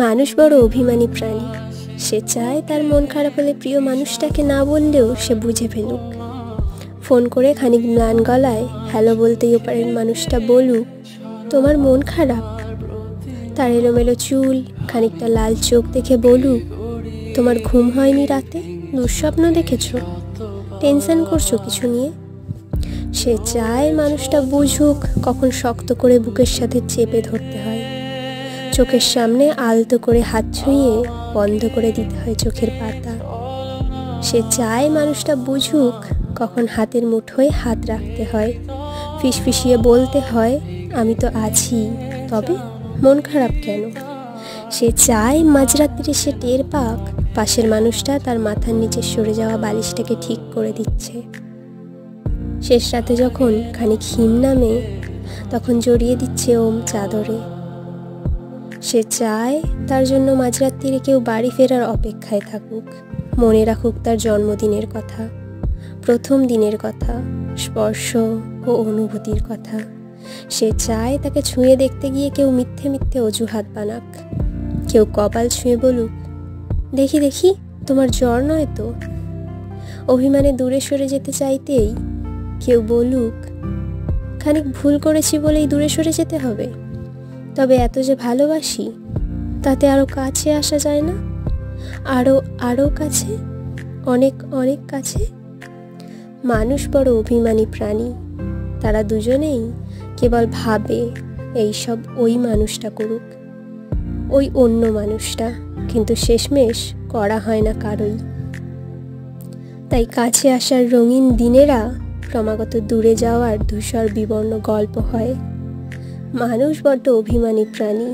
মানুষ বড় অভিমানী প্রাণী। সে চায় তার মন খারাপ হলে প্রিয় মানুষটাকে না বললেও সে বুঝে ফেলুক। ফোন করে খানিক ম্লান গলায় হ্যালো বলতেই ওপারের মানুষটা বলুক, তোমার মন খারাপ। তার এলোমেলো চুল, খানিকটা লাল চোখ দেখে বলুক, তোমার ঘুম হয়নি রাতে, দুঃস্বপ্ন দেখেছ, টেনশন করছো কিছু নিয়ে। সে চায় মানুষটা বুঝুক কখন শক্ত করে বুকের সাথে চেপে ধরতে হয়, চোখের সামনে আলতো করে হাত ছুঁয়ে বন্ধ করে দিতে হয় চোখের পাতা। সে চায় মানুষটা বুঝুক কখন হাতের মুঠোয় হাত রাখতে হয়, ফিসফিসিয়ে বলতে হয়, আমি তো আছি, তবে মন খারাপ কেন। সে চায় মাঝরাত্রিরে সে টের পাক পাশের মানুষটা তার মাথার নিচে সরে যাওয়া বালিশটাকে ঠিক করে দিচ্ছে। শেষ রাতে যখন খানিক হিম নামে তখন জড়িয়ে দিচ্ছে ওম চাদরে। সে চায় তার জন্য মাঝরাত্রিরে কেউ বাড়ি ফেরার অপেক্ষায় থাকুক, মনে রাখুক তার জন্মদিনের কথা, প্রথম দিনের কথা, স্পর্শ ও অনুভূতির কথা। সে চায় তাকে ছুঁয়ে দেখতে গিয়ে কেউ মিথ্যে মিথ্যে অজুহাত বানাক, কেউ কপাল ছুঁয়ে বলুক, দেখি দেখি তোমার জ্বর নয় তো। অভিমানে দূরে সরে যেতে চাইতেই কেউ বলুক, খানিক ভুল করেছি বলেই দূরে সরে যেতে হবে, তবে এত যে ভালোবাসি তাতে আরও কাছে আসা যায় না, আরও আরও কাছে, অনেক অনেক কাছে। মানুষ বড় অভিমানী প্রাণী। তারা দুজনেই কেবল ভাবে এইসব ওই মানুষটা করুক, ওই অন্য মানুষটা, কিন্তু শেষমেশ করা হয় না কারোই। তাই কাছে আসার রঙিন দিনেরা ক্রমাগত দূরে যাওয়ার ধূসর বিবর্ণ গল্প হয়। মানুষ বড্ড অভিমানী প্রাণী।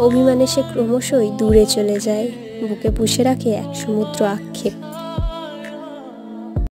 অভিমানে সে ক্রমশই দূরে চলে যায়, বুকে পুষে রাখে এক সমুদ্র আক্ষেপ।